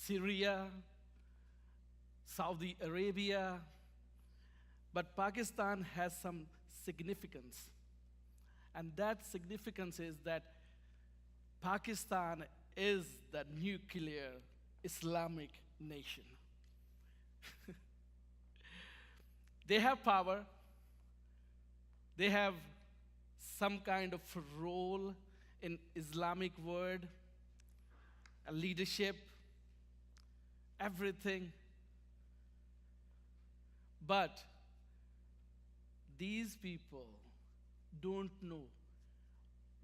Syria, Saudi Arabia, but Pakistan has some significance. And that significance is that Pakistan is the nuclear Islamic nation. They have power, they have some kind of role in Islamic world, a leadership, everything. But these people don't know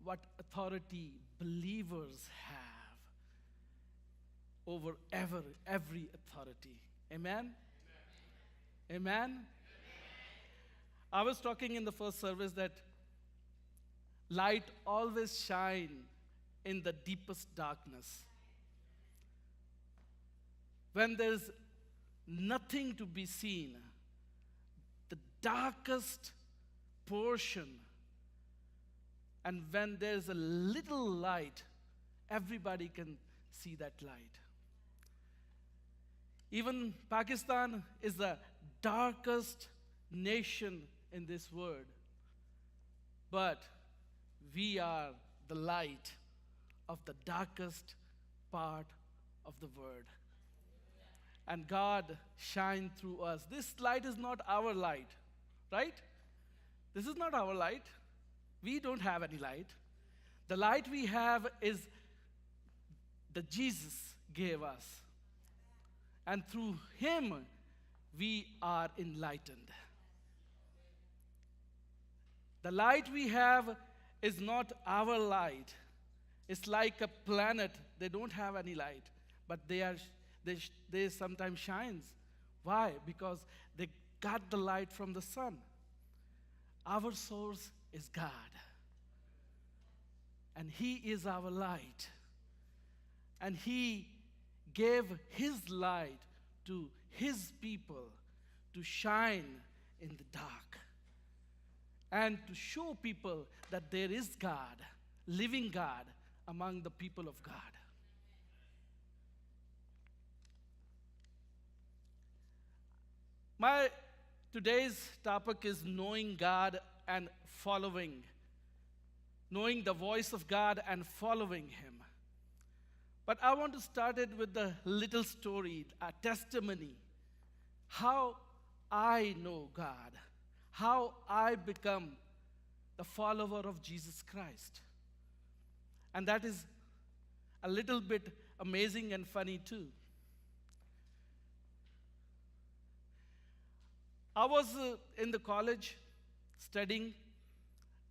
what authority believers have over every authority. Amen? Amen? I was talking in the first service that light always shines in the deepest darkness. When there's nothing to be seen, the darkest portion, and when there's a little light, everybody can see that light. Even Pakistan is the darkest nation in this world, but we are the light of the darkest part of the world. And God shines through us. This light is not our light, right? This is not our light. We don't have any light. The light we have is that Jesus gave us. And through Him, we are enlightened. The light we have is not our light. It's like a planet. They don't have any light, but they sometimes shines. Why? Because they got the light from the sun. Our source is God. And He is our light. And He gave His light to His people to shine in the dark and to show people that there is God, living God, among the people of God. My today's topic is knowing God and following. Knowing the voice of God and following Him. But I want to start it with a little story, a testimony. How I know God. How I become the follower of Jesus Christ. And that is a little bit amazing and funny too. I was in the college studying.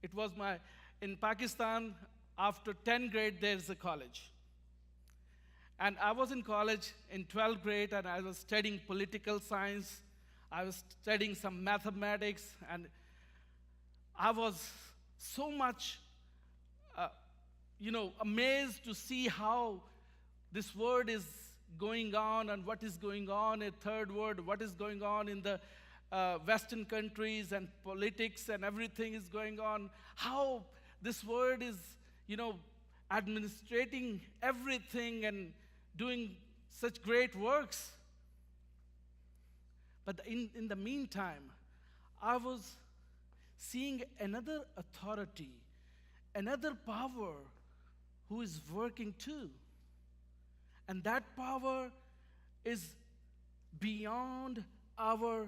It was in Pakistan, after 10th grade, there's a college. And I was in college in 12th grade, and I was studying political science. I was studying some mathematics, and I was so much, amazed to see how this world is going on and what is going on in third world, what is going on in the Western countries and politics and everything is going on. How this world is, administrating everything and doing such great works. But in the meantime, I was seeing another authority, another power who is working too. And that power is beyond our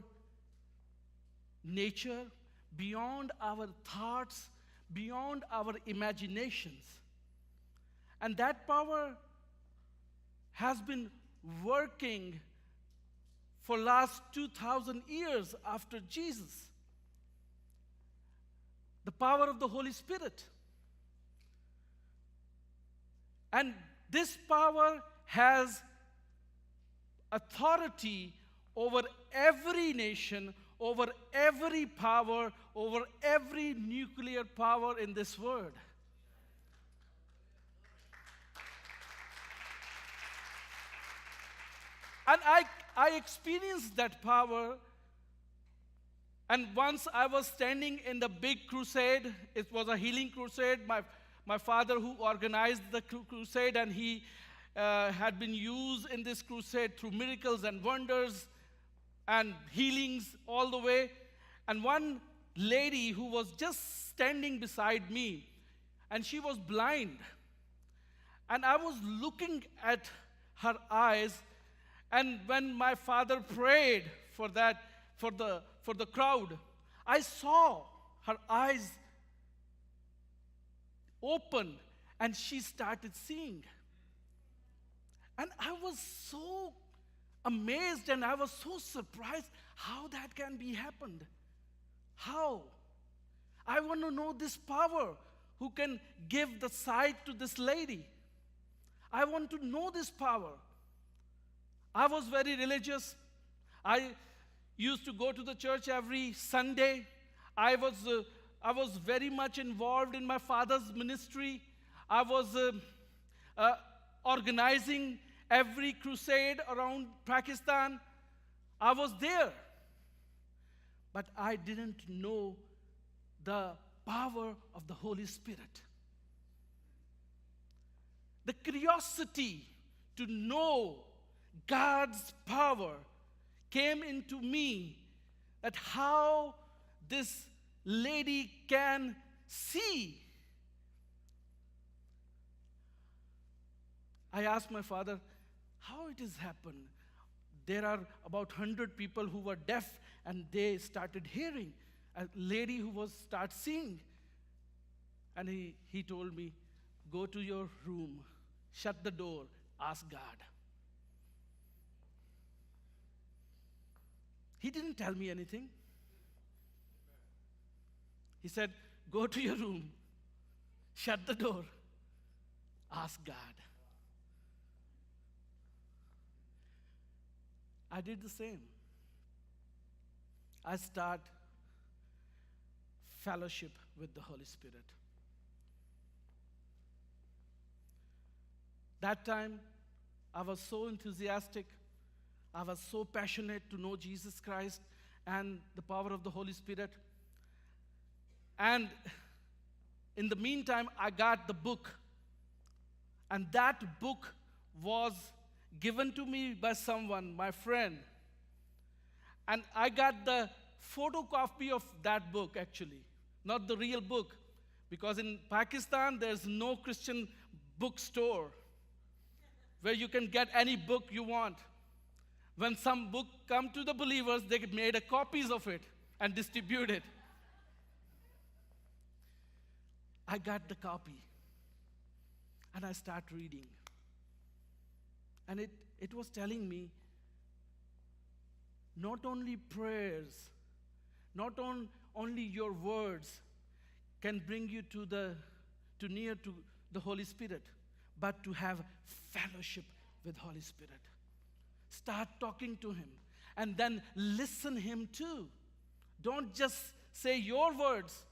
nature, beyond our thoughts, beyond our imaginations. And that power has been working for last 2,000 years after Jesus. The power of the Holy Spirit. And this power has authority over every nation, over every power, over every nuclear power in this world. And I experienced that power. And once I was standing in the big crusade. It was a healing crusade. My father who organized the crusade, and he had been used in this crusade through miracles and wonders and healings all the way. And one lady who was just standing beside me, and she was blind. And I was looking at her eyes, and when my father prayed for the crowd, I saw her eyes open, and she started seeing. And I was so amazed, and I was so surprised how that can be happened. How? I want to know this power who can give the sight to this lady. I want to know this power. I was very religious. I used to go to the church every Sunday. I was very much involved in my father's ministry. I was organizing every crusade around Pakistan. I was there. But I didn't know the power of the Holy Spirit. The curiosity to know God's power came into me, that how this lady can see. I asked my father, how it has happened? There are about 100 people who were deaf, and they started hearing. A lady who was start seeing. And he told me, go to your room, shut the door, ask God. He didn't tell me anything. He said, go to your room, shut the door, ask God. I did the same. I start fellowship with the Holy Spirit. That time, I was so enthusiastic. I was so passionate to know Jesus Christ and the power of the Holy Spirit. And in the meantime, I got the book. And that book was given to me by someone, my friend. And I got the photocopy of that book, actually, not the real book. Because in Pakistan, there's no Christian bookstore where you can get any book you want. When some book come to the believers, they made a copies of it and distribute it. I got the copy, and I start reading. And it was telling me, not only prayers, not only your words can bring you to near to the Holy Spirit, but to have fellowship with Holy Spirit. Start talking to Him, and then listen Him too. Don't just say your words.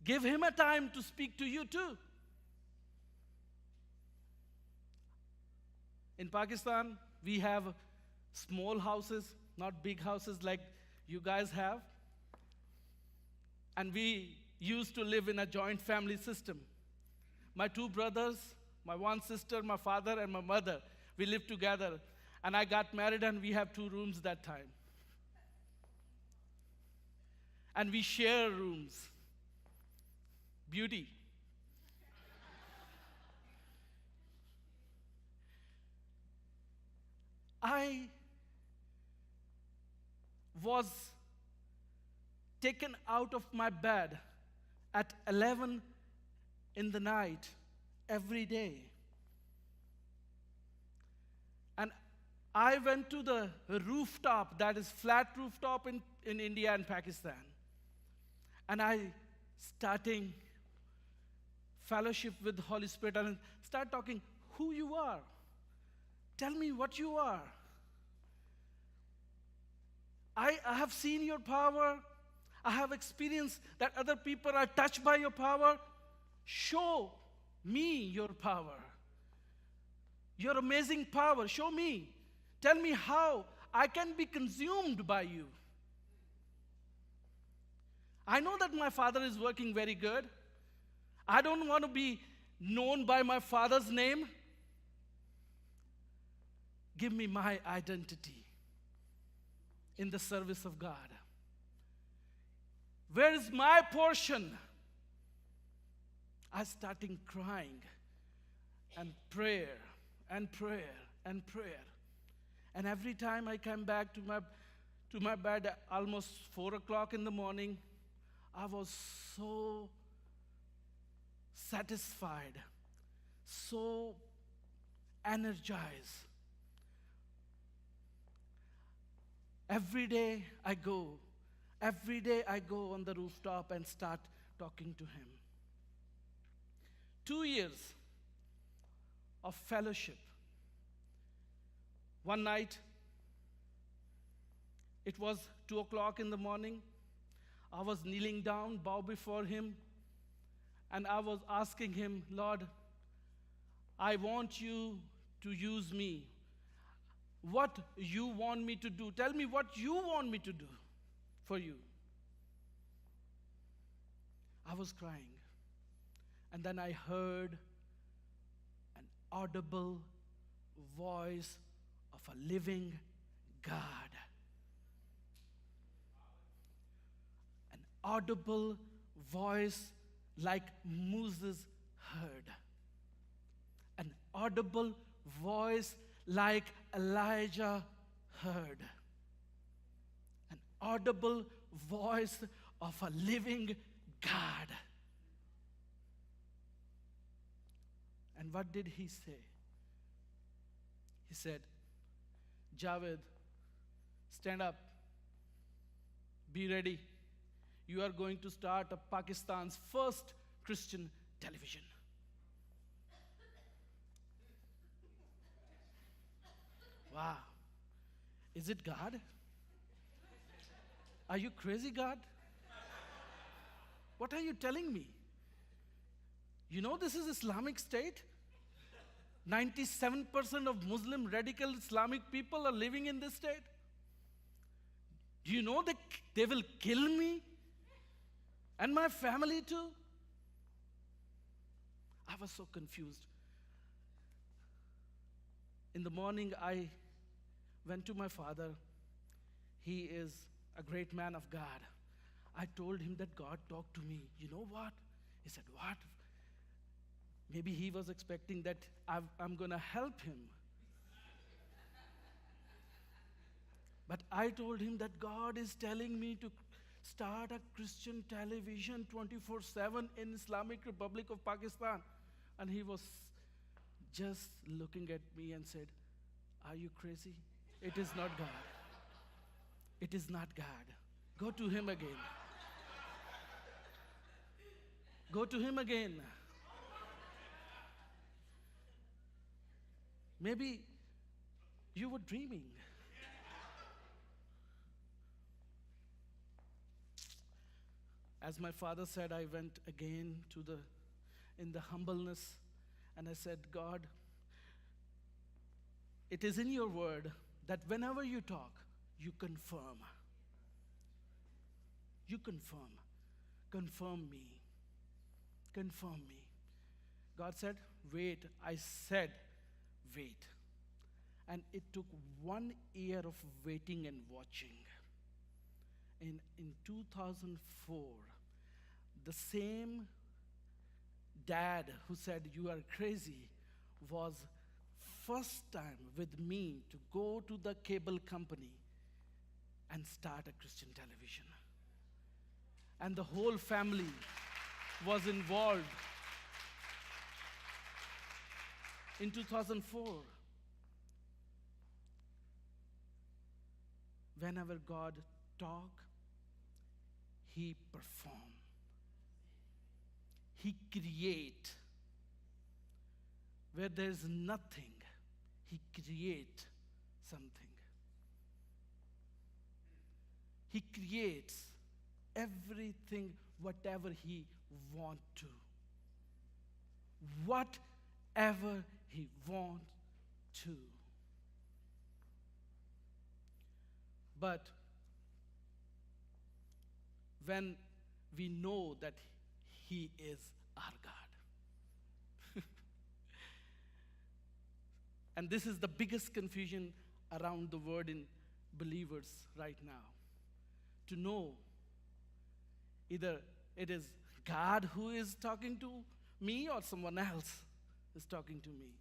Give Him a time to speak to you too. In Pakistan, we have small houses, not big houses like you guys have. And we used to live in a joint family system. My two brothers, my one sister, my father, and my mother, we lived together. And I got married, and we have 2 rooms that time. And we share rooms. Beauty. I was taken out of my bed at 11 in the night every day. And I went to the rooftop, that is flat rooftop in India and Pakistan. And I starting fellowship with the Holy Spirit and start talking who you are. Tell me what you are. I have seen your power. I have experienced that other people are touched by your power. Show me your power. Your amazing power. Show me. Tell me how I can be consumed by you. I know that my Father is working very good. I don't want to be known by my Father's name. Give me my identity in the service of God. Where is my portion? I started crying and prayer and prayer and prayer. And every time I came back to my bed at almost 4 o'clock in the morning, I was so satisfied, so energized. Every day I go on the rooftop and start talking to him. 2 years of fellowship. One night, it was 2 o'clock in the morning. I was kneeling down, bow before him, and I was asking him, Lord, I want you to use me. What you want me to do? Tell me what you want me to do for you. I was crying. And then I heard an audible voice of a living God. An audible voice like Moses heard. An audible voice like Elijah heard. An audible voice of a living God. And what did he say? He said, Javed, stand up. Be ready. You are going to start Pakistan's first Christian television. Wow. Is it God? Are you crazy, God? What are you telling me? You know this is Islamic State? 97% of Muslim radical Islamic people are living in this state. Do you know that they will kill me and my family too? I was so confused. In the morning, I went to my father. He is a great man of God. I told him that God talked to me. You know what? He said, what? Maybe he was expecting that I'm going to help him. But I told him that God is telling me to start a Christian television 24/7 in Islamic Republic of Pakistan. And he was just looking at me and said, are you crazy? It is not God. It is not God. Go to him again. Go to him again. Maybe you were dreaming. As my father said, I went again in the humbleness, and I said, God, it is in your word that whenever you talk, you confirm. You confirm. Confirm me. Confirm me. God said, wait. I said, wait. And it took 1 year of waiting and watching. In 2004, the same dad who said you are crazy was first time with me to go to the cable company and start a Christian television. And the whole family was involved. In 2004, whenever God talks, He performs. He creates. Where there's nothing, He creates something. He creates everything, whatever He wants to. Whatever He wants to. But when we know that He is our God, And this is the biggest confusion around the word in believers right now. To know either it is God who is talking to me or someone else is talking to me.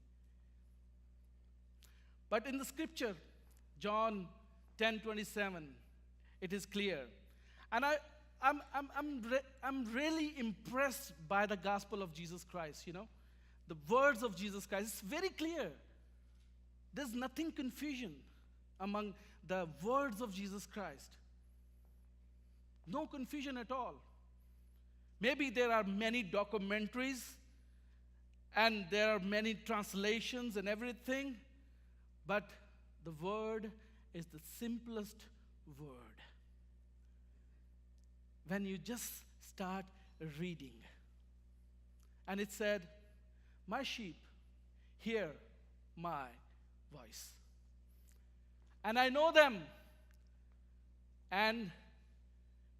But in the scripture, John 10:27, it is clear. And I'm really impressed by the gospel of Jesus Christ, The words of Jesus Christ. It's very clear. There's nothing confusion among the words of Jesus Christ. No confusion at all. Maybe there are many documentaries and there are many translations and everything, but the word is the simplest word. When you just start reading, and it said, "My sheep hear my voice, and I know them, and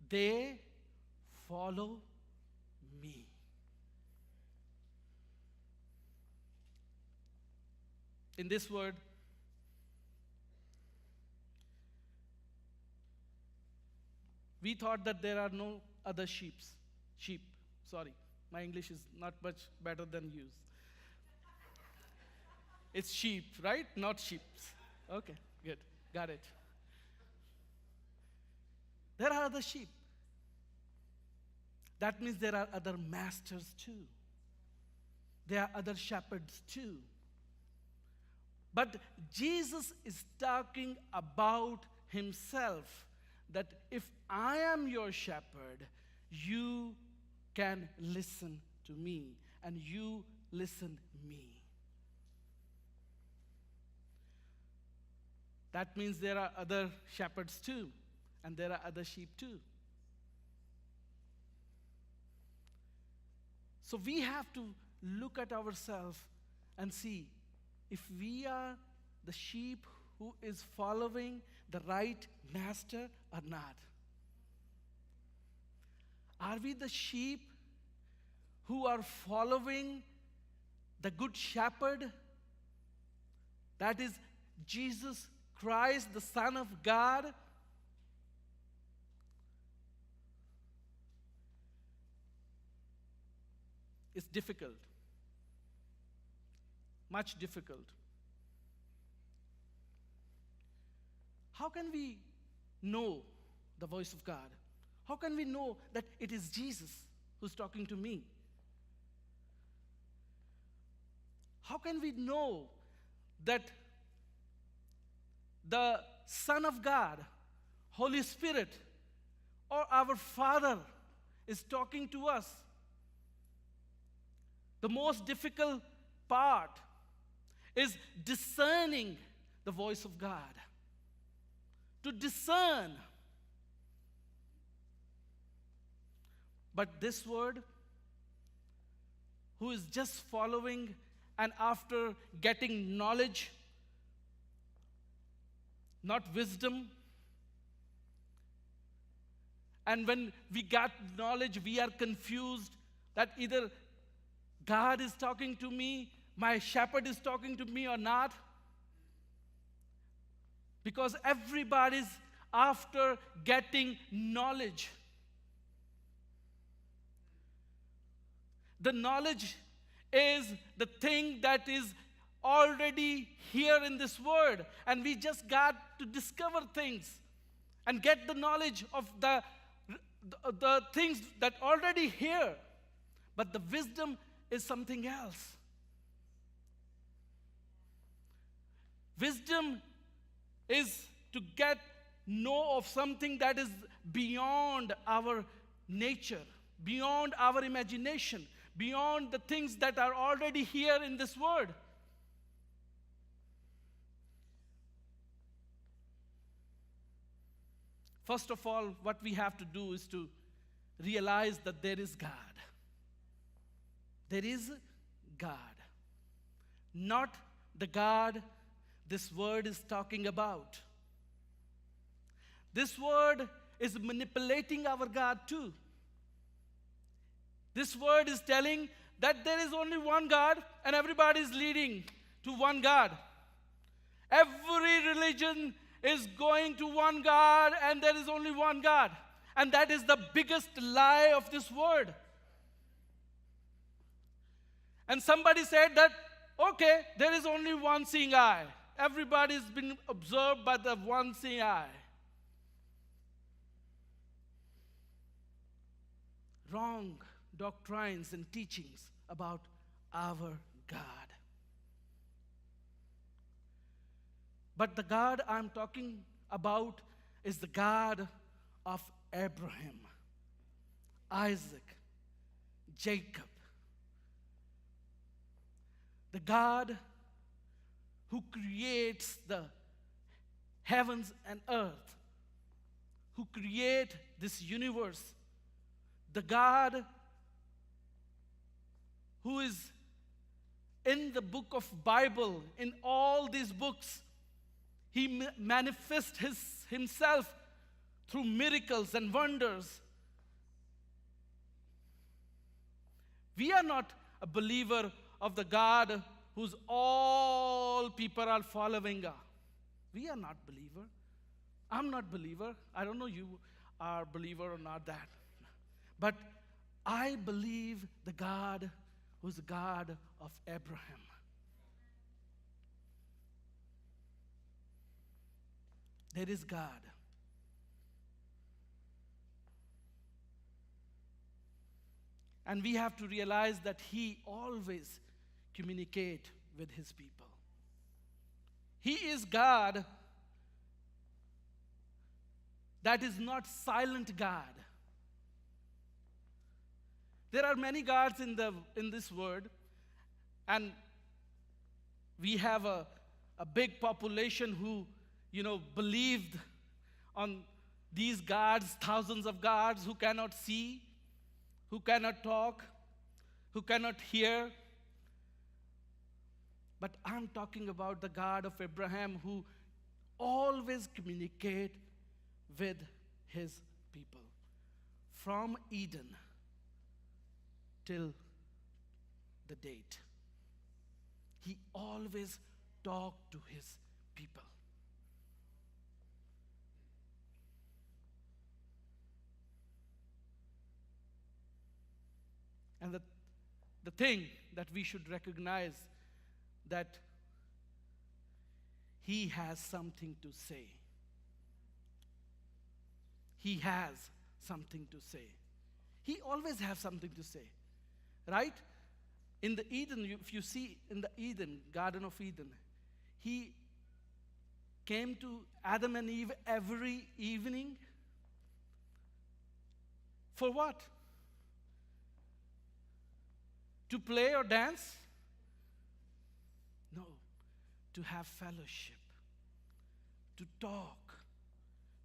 they follow me." In this word, we thought that there are no other sheep. Sorry, my English is not much better than yours. It's sheep, right? Not sheep. Okay, good. Got it. There are other sheep. That means there are other masters too. There are other shepherds too. But Jesus is talking about himself, that if I am your shepherd, you can listen to me, and you listen me. That means there are other shepherds too, and there are other sheep too. So we have to look at ourselves and see if we are the sheep who is following the right master or not. Are we the sheep who are following the good shepherd? That is Jesus Christ, the Son of God. It's difficult. Much difficult. How can we know the voice of God? How can we know that it is Jesus who's talking to me? How can we know that the Son of God, Holy Spirit, or our Father is talking to us? The most difficult part is discerning the voice of God. To discern. But this word, who is just following and after getting knowledge, not wisdom, and when we got knowledge, we are confused that either God is talking to me, my shepherd is talking to me or not. Because everybody's after getting knowledge. The knowledge is the thing that is already here in this word. And we just got to discover things and get the knowledge of the things that already here. But the wisdom is something else. Wisdom is to get know of something that is beyond our nature, beyond our imagination, beyond the things that are already here in this word. First of all, what we have to do is to realize that there is God. There is God. Not the God this word is talking about. This word is manipulating our God too. This word is telling that there is only one God and everybody is leading to one God. Every religion is going to one God, and there is only one God. And that is the biggest lie of this word. And somebody said that, okay, there is only one seeing eye. Everybody's been observed by the one seeing eye. Wrong doctrines and teachings about our God. But the God I'm talking about is the God of Abraham, Isaac, Jacob. The God who creates the heavens and earth, who create this universe. The God who is in the book of Bible, in all these books. He manifests himself through miracles and wonders. We are not a believer of the God whose all people are following. We are not believer. I'm not believer. I don't know you are believer or not that. But I believe the God who's the God of Abraham. There is God. And we have to realize that He always communicates with His people. He is God that is not silent God. There are many gods in this world, and we have a big population who believed on these gods, thousands of gods who cannot see, who cannot talk, who cannot hear. But I'm talking about the God of Abraham who always communicates with His people. From Eden till the date, He always talked to His people. And the thing that we should recognize that He has something to say. He has something to say. He always has something to say. Right? In the Eden, if you see in the Eden, Garden of Eden, He came to Adam and Eve every evening. For what? To play or dance? No. To have fellowship. To talk.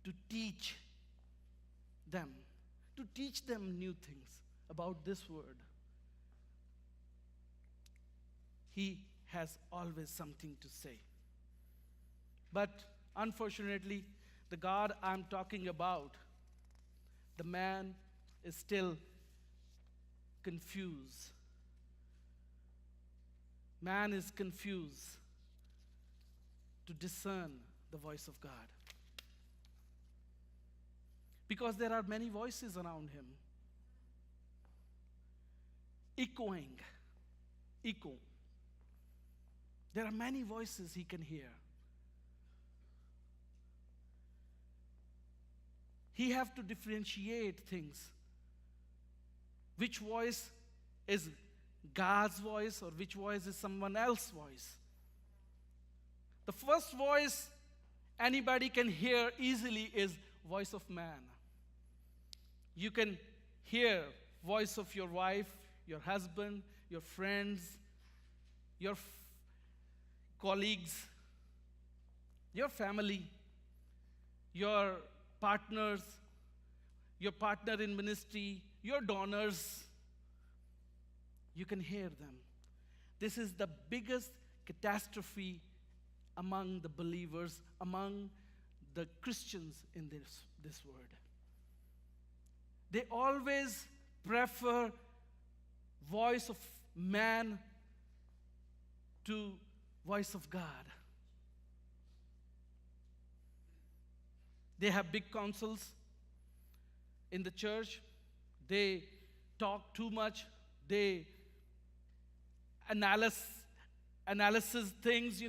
To teach them. To teach them new things about this word. He has always something to say. But unfortunately, the God I'm talking about, the man is still confused. Man is confused to discern the voice of God. Because there are many voices around him. Echo. There are many voices he can hear. He have to differentiate things. Which voice is God's voice or which voice is someone else's voice? The first voice anybody can hear easily is voice of man. You can hear voice of your wife, your husband, your friends, your colleagues, your family, your partners, your partner in ministry, your donors. You can hear them. This is the biggest catastrophe among the believers, among the Christians in this world. They always prefer voice of man to voice of God. They have big councils in the church. They talk too much. They analysis things,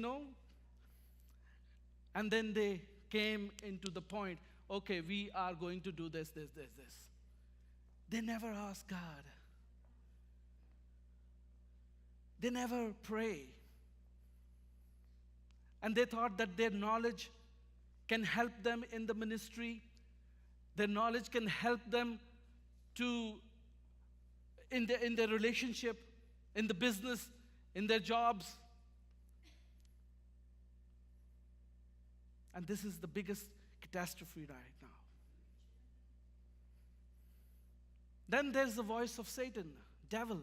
And then they came into the point, okay, we are going to do this. They never ask God. They never pray. And they thought that their knowledge can help them in the ministry. Their knowledge can help them in their relationship, in the business, in their jobs. And this is the biggest catastrophe right now. Then there's the voice of Satan, devil.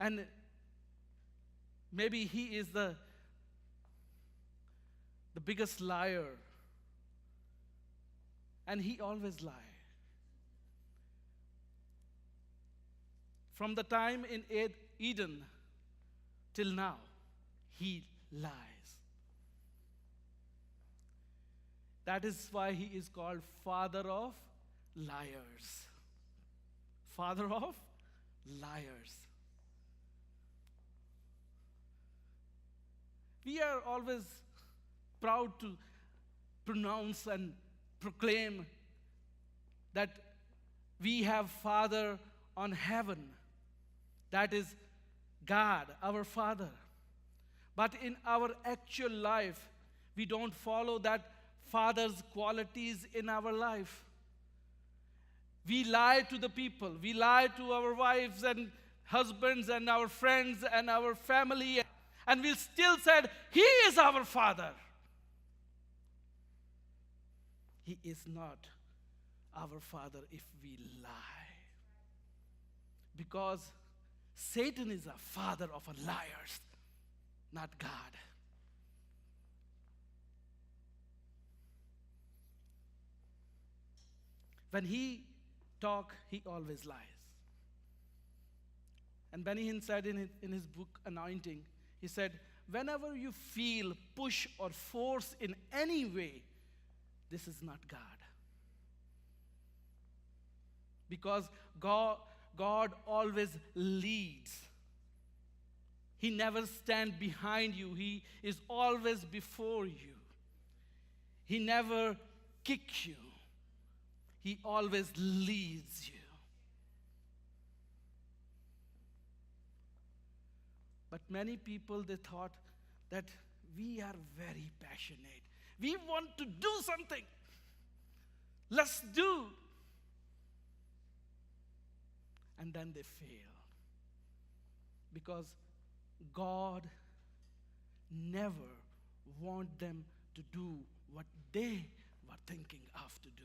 And maybe he is the biggest liar. And he always lies. From the time in Eden till now, he lies. That is why he is called father of liars. Father of liars. We are always proud to pronounce and proclaim that we have Father on heaven. That is God, our Father. But in our actual life, we don't follow that Father's qualities in our life. We lie to the people. We lie to our wives and husbands and our friends and our family. And we still said, He is our Father. He is not our Father if we lie. Because Satan is a father of liars, not God. When he talks, he always lies. And Benny Hinn said in his book, Anointing, he said, whenever you feel push or force in any way, this is not God. Because God always leads. He never stands behind you. He is always before you. He never kicks you. He always leads you. But many people, they thought that we are very passionate. We want to do something. Let's do. And then they fail. Because God never wants them to do what they were thinking of to do.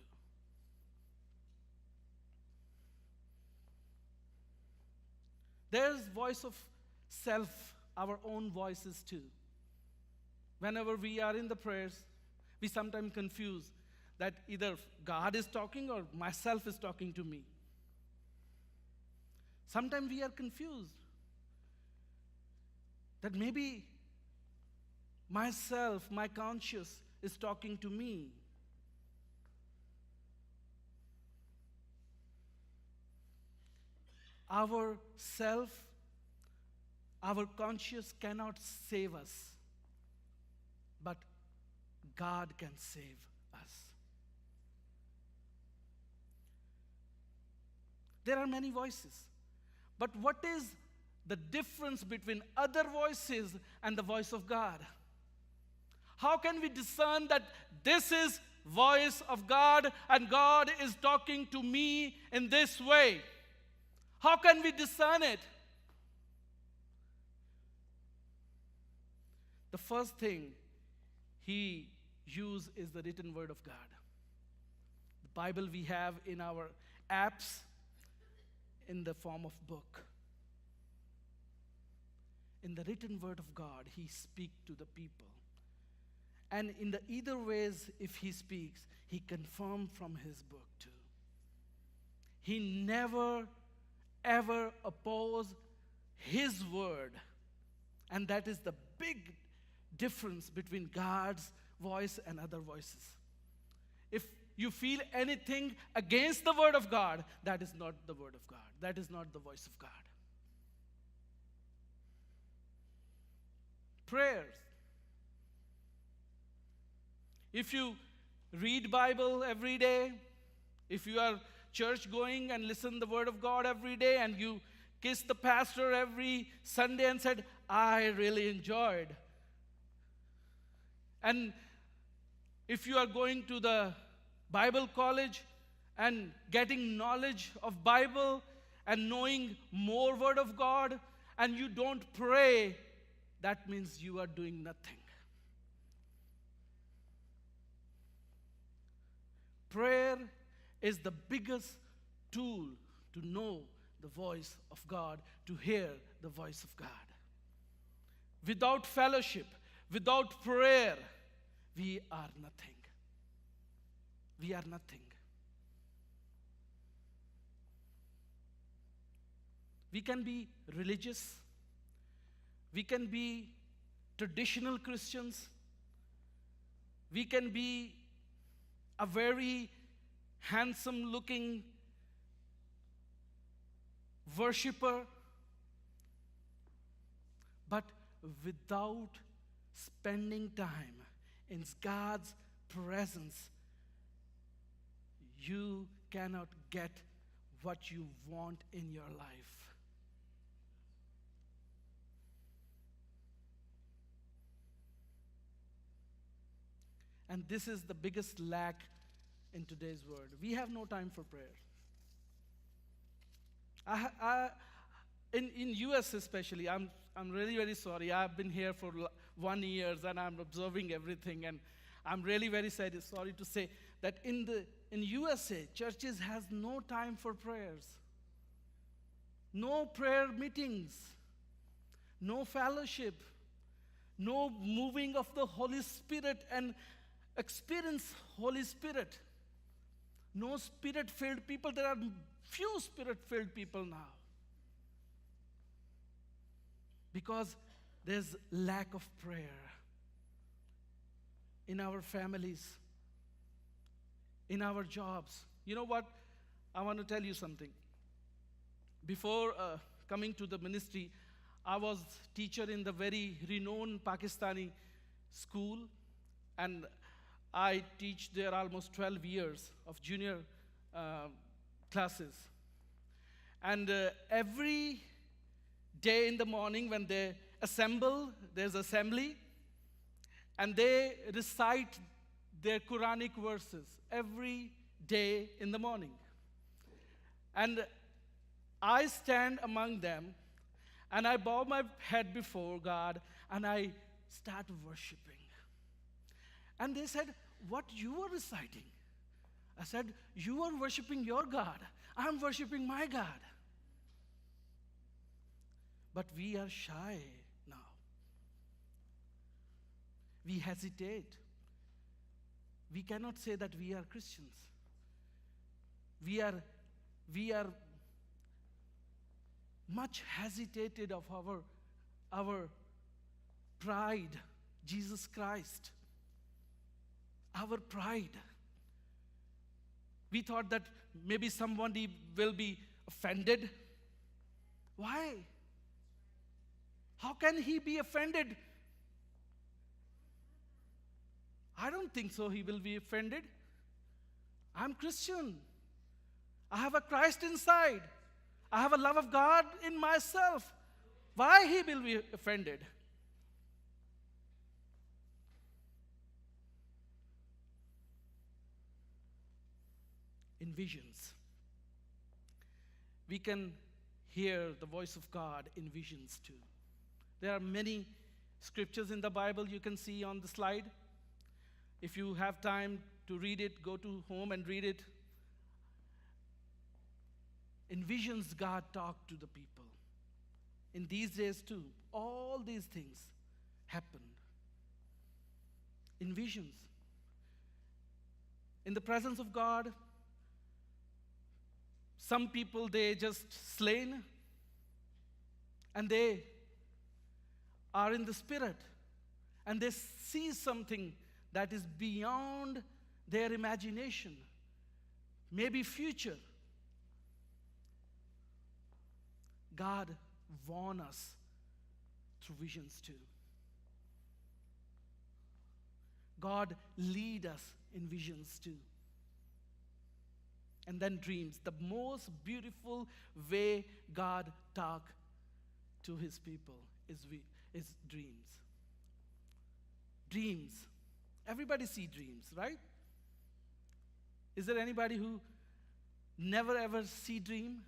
There's voice of self, our own voices too. Whenever we are in the prayers, we sometimes confuse that either God is talking or myself is talking to me. Sometimes we are confused that maybe myself, my conscience is talking to me. Our self, our conscience cannot save us, but God can save us. There are many voices, but what is the difference between other voices and the voice of God? How can we discern that this is voice of God and God is talking to me in this way? How can we discern it? The first thing he used is the written word of God. The Bible we have in our apps in the form of book. In the written word of God, he speaks to the people. And in the either ways, if he speaks, he confirms from his book too. He never, ever opposed his word. And that is the difference between God's voice and other voices. If you feel anything against the Word of God, that is not the Word of God. That is not the voice of God. Prayers. If you read Bible every day, if you are church going and listen the Word of God every day, and you kiss the pastor every Sunday and said, I really enjoyed. And if you are going to the Bible college and getting knowledge of Bible and knowing more Word of God, and you don't pray, that means you are doing nothing. Prayer is the biggest tool to know the voice of God, to hear the voice of God. Without fellowship, without prayer, we are nothing. We are nothing. We can be religious. We can be traditional Christians. We can be a very handsome looking worshiper, but without spending time in God's presence, you cannot get what you want in your life. And this is the biggest lack in today's world. We have no time for prayer. In US especially, I'm really very sorry. I've been here for 1 year and I'm observing everything, and I'm really very sorry to say that in USA, churches has no time for prayers. No prayer meetings, no fellowship, no moving of the Holy Spirit and experience Holy Spirit. No Spirit-filled people. There are few Spirit-filled people now. Because there's lack of prayer in our families, in our jobs. You know what? I want to tell you something. Before coming to the ministry, I was teacher in the very renowned Pakistani school, and I teach there almost 12 years of junior classes. And every day in the morning when they assemble, there's assembly, and they recite their Quranic verses every day in the morning. And I stand among them, and I bow my head before God, and I start worshiping. And they said, what you are reciting? I said, you are worshiping your God. I'm worshiping my God. But we are shy now. We hesitate. We cannot say that we are Christians. We are much hesitated of our pride, Jesus Christ. Our pride. We thought that maybe somebody will be offended. Why? How can he be offended? I don't think so he will be offended. I'm Christian. I have a Christ inside. I have a love of God in myself. Why he will be offended? In visions. We can hear the voice of God in visions too. There are many scriptures in the Bible you can see on the slide. If you have time to read it, go to home and read it. In visions, God talked to the people. In these days too, all these things happened. In visions. In the presence of God, some people, they just slain, and they are in the spirit, and they see something that is beyond their imagination, maybe future. God warns us through visions too. God leads us in visions too. And then dreams. The most beautiful way God talks to his people is dreams. Dreams. Everybody see dreams, right? Is there anybody who never ever see dream?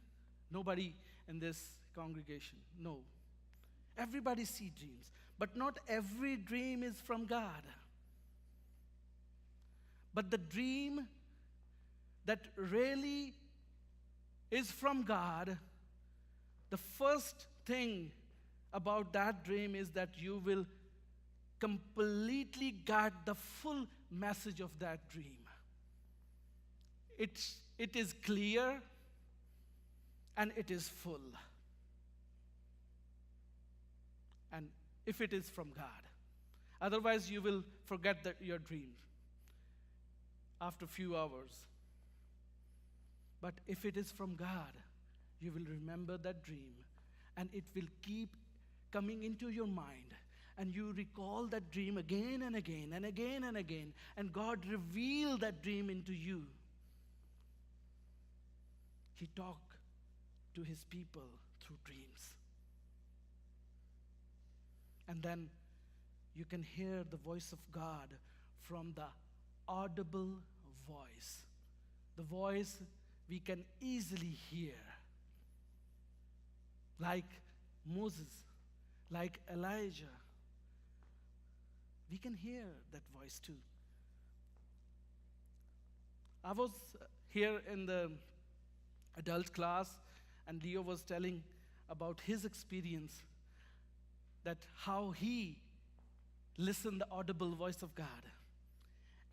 Nobody in this congregation. No. Everybody see dreams. But not every dream is from God. But the dream that really is from God, the first thing about that dream is that you will completely get the full message of that dream. It is clear and it is full. And if it is from God. Otherwise, you will forget your dream after a few hours. But if it is from God, you will remember that dream, and it will keep coming into your mind, and you recall that dream again and again and again and again, and God revealed that dream into you. He talked to his people through dreams. And then you can hear the voice of God from the audible voice. The voice we can easily hear. Like Moses, like Elijah. We can hear that voice too. I was here in the adult class, and Leo was telling about his experience, that how he listened the audible voice of God.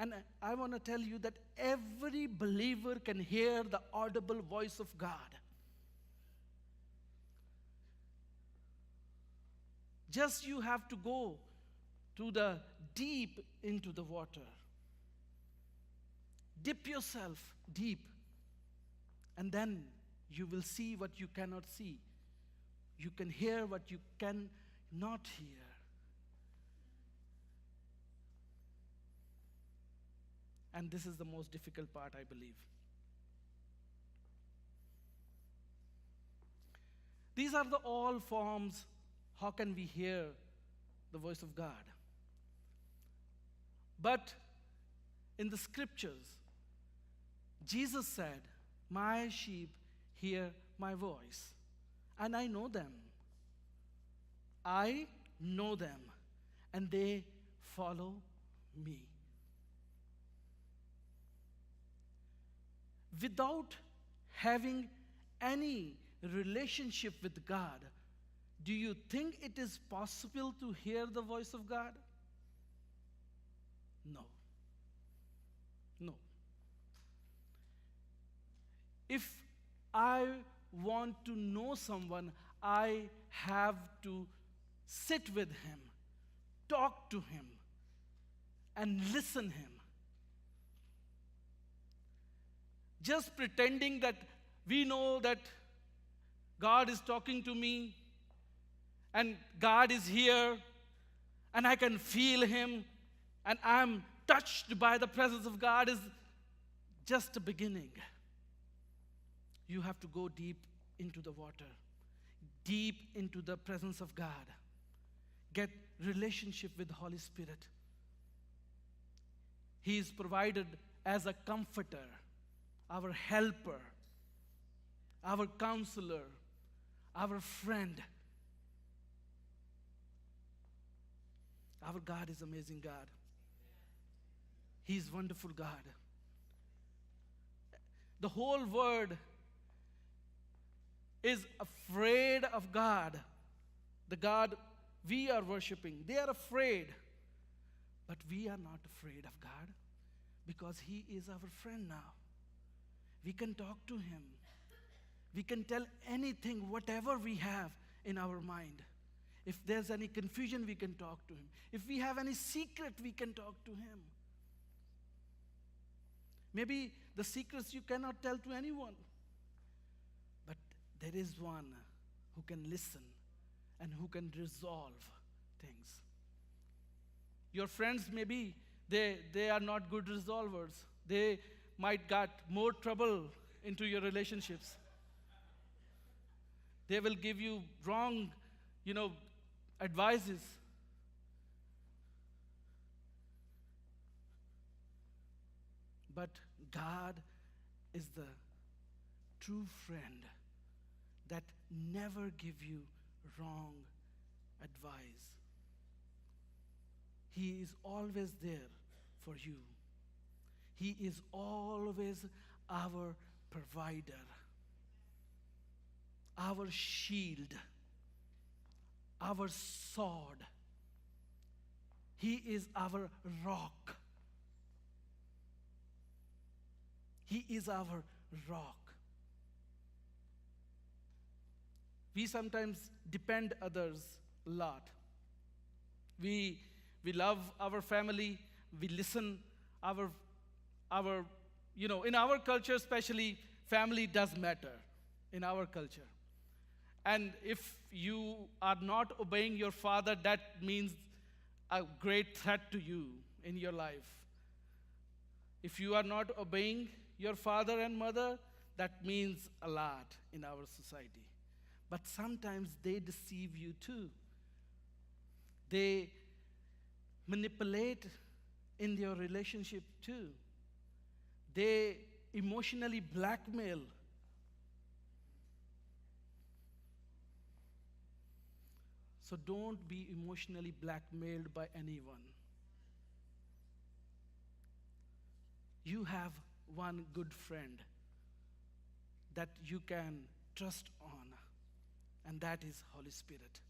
And I want to tell you that every believer can hear the audible voice of God. Just you have to go to the deep into the water. Dip yourself deep, and then you will see what you cannot see. You can hear what you cannot hear. And this is the most difficult part, I believe. These are the all forms. How can we hear the voice of God? But in the scriptures, Jesus said, "My sheep hear my voice, and I know them. I know them, and they follow me." Without having any relationship with God, do you think it is possible to hear the voice of God? No. No. If I want to know someone, I have to sit with him, talk to him, and listen him. Just pretending that we know that God is talking to me, and God is here, and I can feel him, and I'm touched by the presence of God, is just a beginning. You have to go deep into the water, deep into the presence of God. Get relationship with the Holy Spirit. He is provided as a comforter, our helper, our counselor, our friend. Our God is amazing God. He is wonderful God. The whole world is afraid of God, the God we are worshiping. They are afraid. But we are not afraid of God, because he is our friend now. We can talk to him. We can tell anything, whatever we have in our mind. If there's any confusion, we can talk to him. If we have any secret, we can talk to him. Maybe the secrets you cannot tell to anyone. But there is one who can listen and who can resolve things. Your friends, maybe they are not good resolvers. They might get more trouble into your relationships. They will give you wrong, advices. But God is the true friend that never give you wrong advice. He is always there for you. He is always our provider, our shield, our sword. He is our rock. He is our rock. We sometimes depend others a lot. We love our family. We listen. In our culture especially, family does matter in our culture. And if you are not obeying your father, that means a great threat to you in your life. If you are not obeying your father and mother, that means a lot in our society. But sometimes they deceive you too. They manipulate in your relationship too. They emotionally blackmail. So don't be emotionally blackmailed by anyone. You have one good friend that you can trust on, and that is Holy Spirit.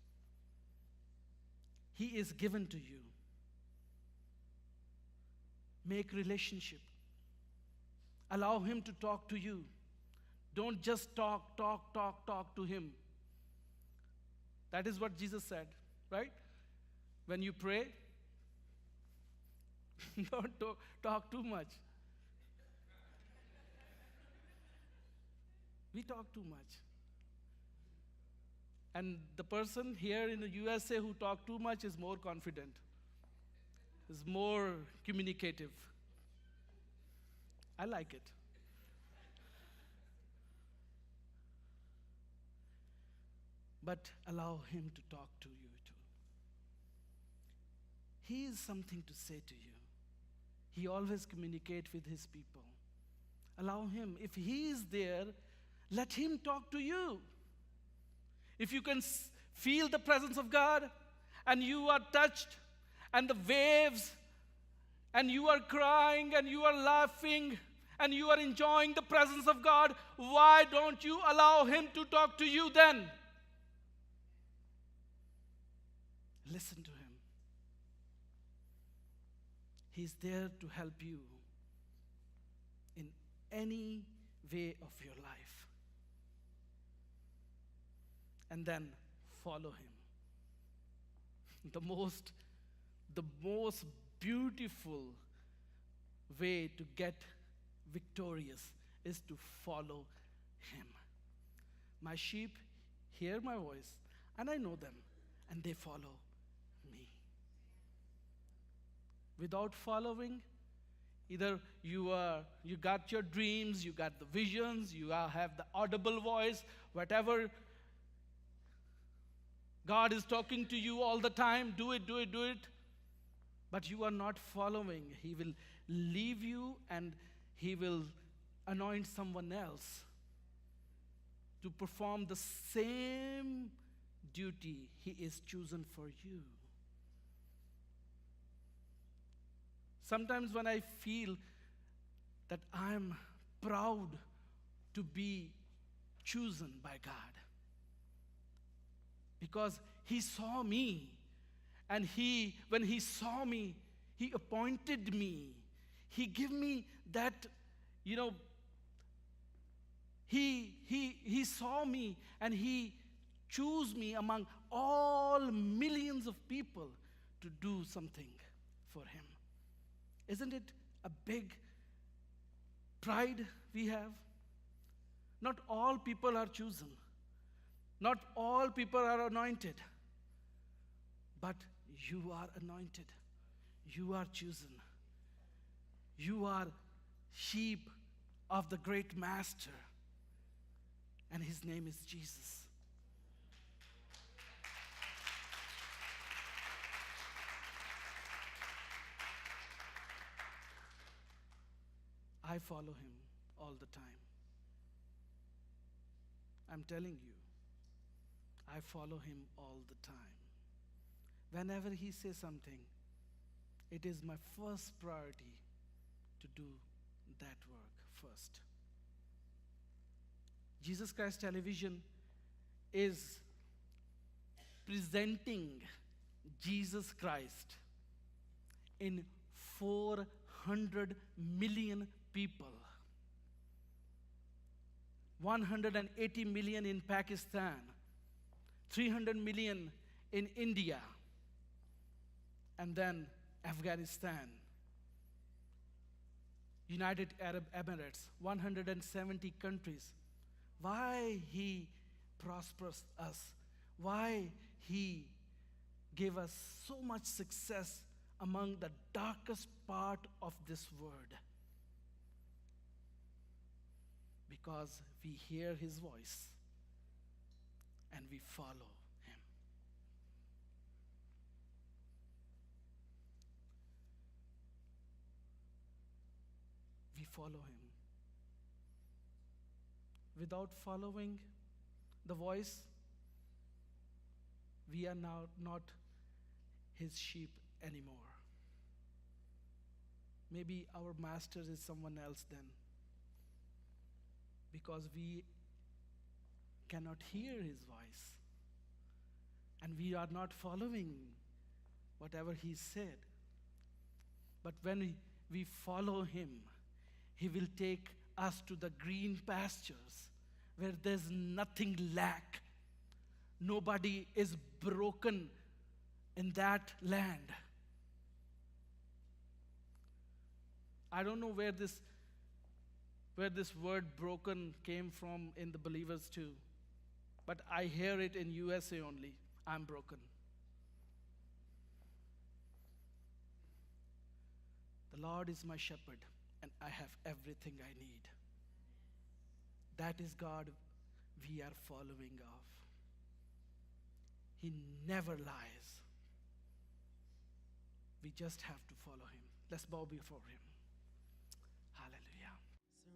He is given to you. Make relationship. Allow him to talk to you. Don't just talk to him. That is what Jesus said, right? When you pray, don't talk too much. We talk too much. And the person here in the USA who talk too much is more confident, is more communicative. I like it. But allow him to talk to you too. He has something to say to you. He always communicates with his people. Allow him. If he is there, let him talk to you. If you can feel the presence of God and you are touched and the waves and you are crying and you are laughing and you are enjoying the presence of God, why don't you allow him to talk to you then? Listen to him. He's there to help you in any way of your life. And then follow him. The most beautiful way to get victorious is to follow him. My sheep hear my voice, and I know them, and they follow me. Without following, either you got your dreams, you got the visions, you have the audible voice, whatever. God is talking to you all the time. Do it. But you are not following. He will leave you and he will anoint someone else to perform the same duty he is chosen for you. Sometimes when I feel that I'm proud to be chosen by God, because he saw me, and when he saw me, he appointed me. He gave me that, he saw me and he choose me among all millions of people to do something for him. Isn't it a big pride we have? Not all people are chosen. Not all people are anointed. But you are anointed. You are chosen. You are sheep of the great master. And his name is Jesus. I follow him all the time. I'm telling you, I follow him all the time. Whenever he says something, it is my first priority to do that work first. Jesus Christ Television is presenting Jesus Christ in 400 million people. 180 million in Pakistan, 300 million in India, and then Afghanistan, United Arab Emirates, 170 countries. Why he prospers us? Why he gave us so much success among the darkest part of this world? Because we hear his voice and we follow him. We follow him. Without following the voice, we are now not his sheep anymore. Maybe our master is someone else then, because we cannot hear his voice and we are not following whatever he said. But when we follow him, he will take us to the green pastures where there's nothing lack. Nobody is broken in that land. I don't know where this word broken came from in the believers too, but I hear it in USA only. I'm broken. The Lord is my shepherd and I have everything I need. That is God we are following of. He never lies. We just have to follow him. Let's bow before him.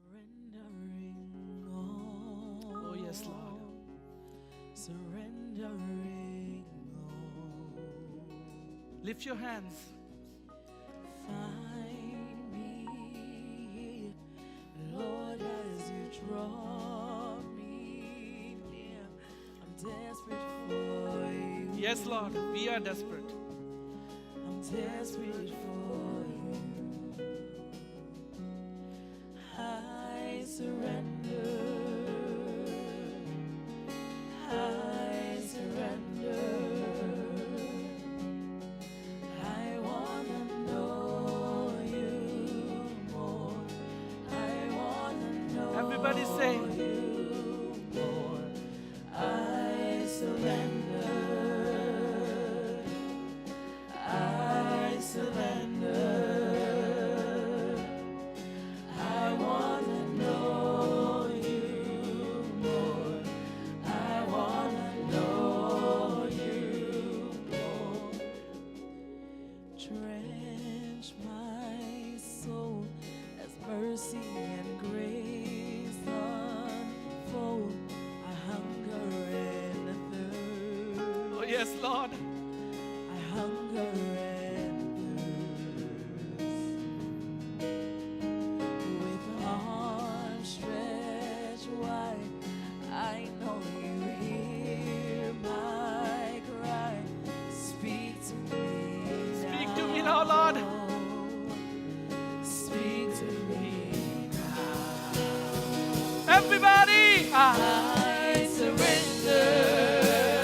Surrendering all. Oh yes, Lord. Surrendering all. Lift your hands. Find me, Lord, as you draw me near. I'm desperate for you. Yes, Lord, we are desperate. I'm desperate for you. I surrender. I surrender. I wanna know you more. I wanna know Everybody say, you more. I surrender. I surrender. I wanna know you more. I wanna know you more. Drench my soul as mercy and grace unfold. I hunger and thirst. oh yes, Lord. I hunger and thirst. With arms stretched wide, I know you hear my cry. Speak to me. Speak to me now, Lord. Speak to me now. Everybody. I surrender.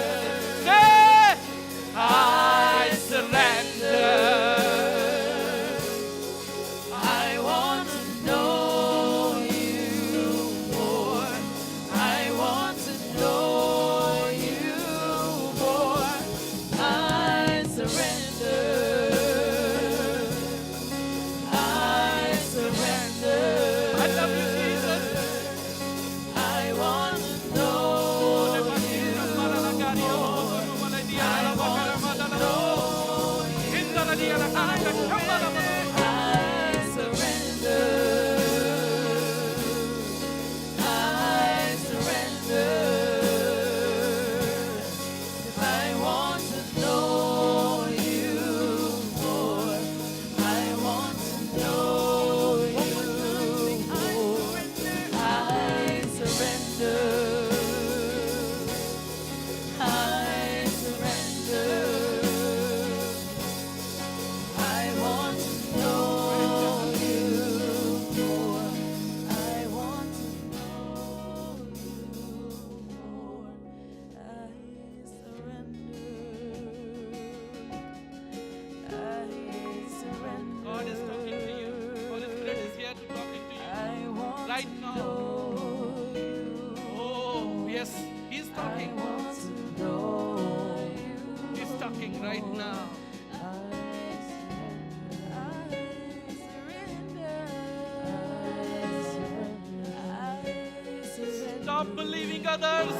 Stop believing others.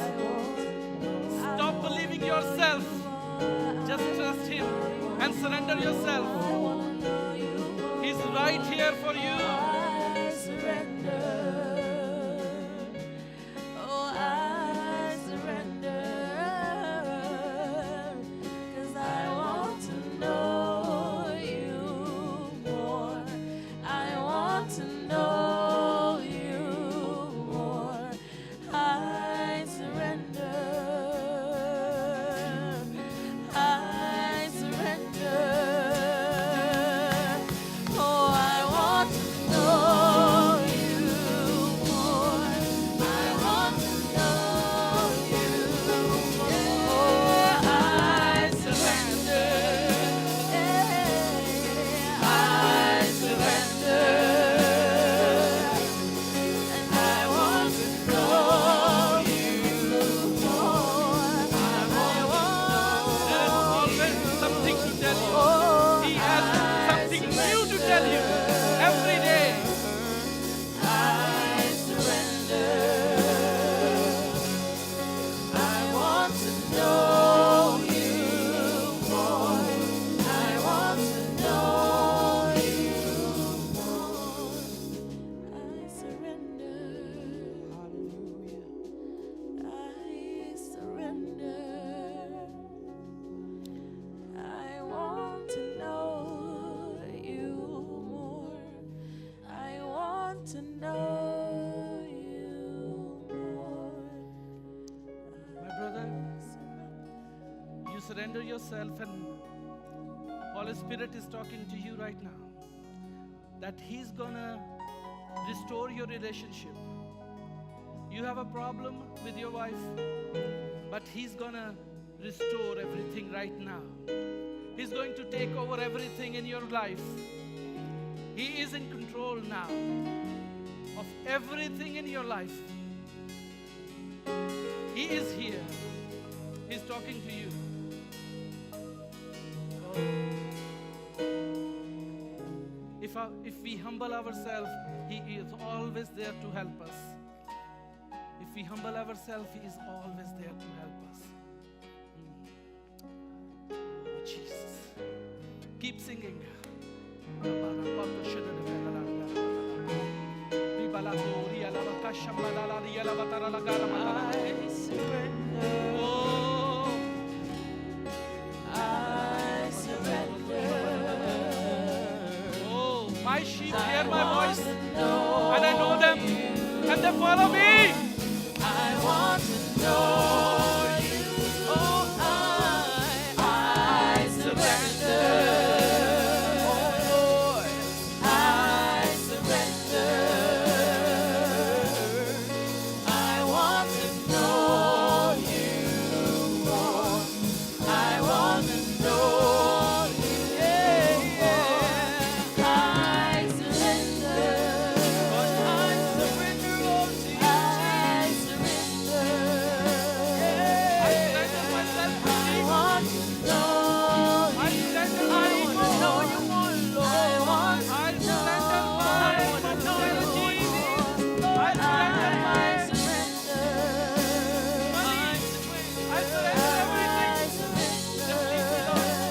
Stop believing yourself. Just trust Him and surrender yourself. He's right here for you. I surrender. Oh, I surrender. 'Cause I want to know you more. I want to know you more. I surrender. I surrender. Oh, I want to know you more. I want to know you more. I surrender. I surrender. And I want to know you more. I want There is always something to tell you. He has something new to tell you every day. I surrender. I want to know you more. I want to know you more. I surrender. Hallelujah. I surrender. I want to know you more. I want to know you more. My brother, you surrender yourself, and Holy Spirit is talking to you right now that He's gonna restore your relationship. You have a problem with your wife, but He's gonna restore everything right now. He's going to take over everything in your life. He is in control now of everything in your life. He is here. He's talking to you. If we humble ourselves, He is always there to help us. If we humble ourselves, He is always there to help us. Oh, Jesus. Keep singing. I surrender. Oh, I surrender. oh, my sheep hear my want voice, to know and I know them, and they follow me. I want to know you. Oh, I surrender. Oh, Lord, I surrender. I want to know you more. I want to know you. Yeah, yeah. I surrender. I surrender all to you. I surrender. I surrender myself to I thee. want to know I you. surrender I my want to know you more, Lord. I want to I know surrender my you mentality. more. I surrender my I surrender. money. I surrender everything. Just leave me,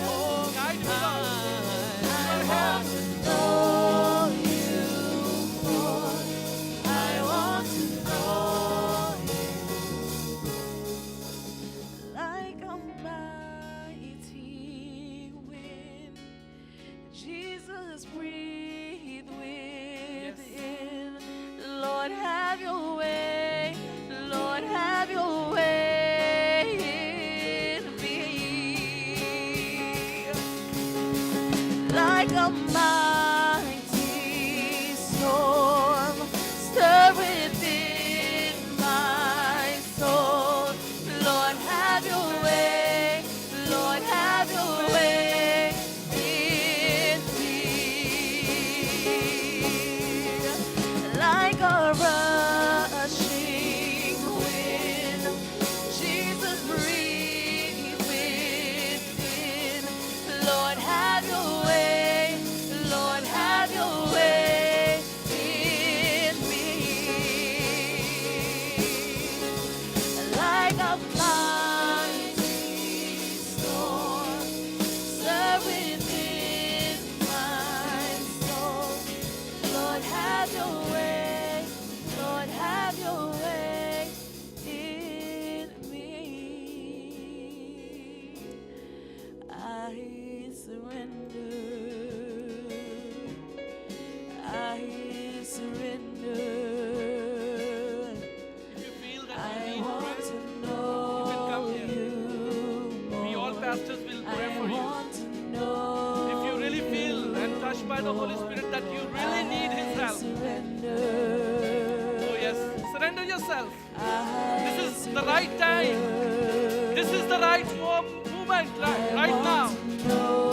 Lord. Guide me, Lord. I want to know you more. I want to know you like a mighty wind. Jesus, breathe within. Lord, have your way. Lord, have your way in me. Like a mighty storm, stir within my soul. Lord, have your way. Lord, have your way in me. Like a rushing wind, Jesus, breathe within. Lord, have your way. Lord, have your way in me. Surrender yourself. This is the right time. This is the right moment right now.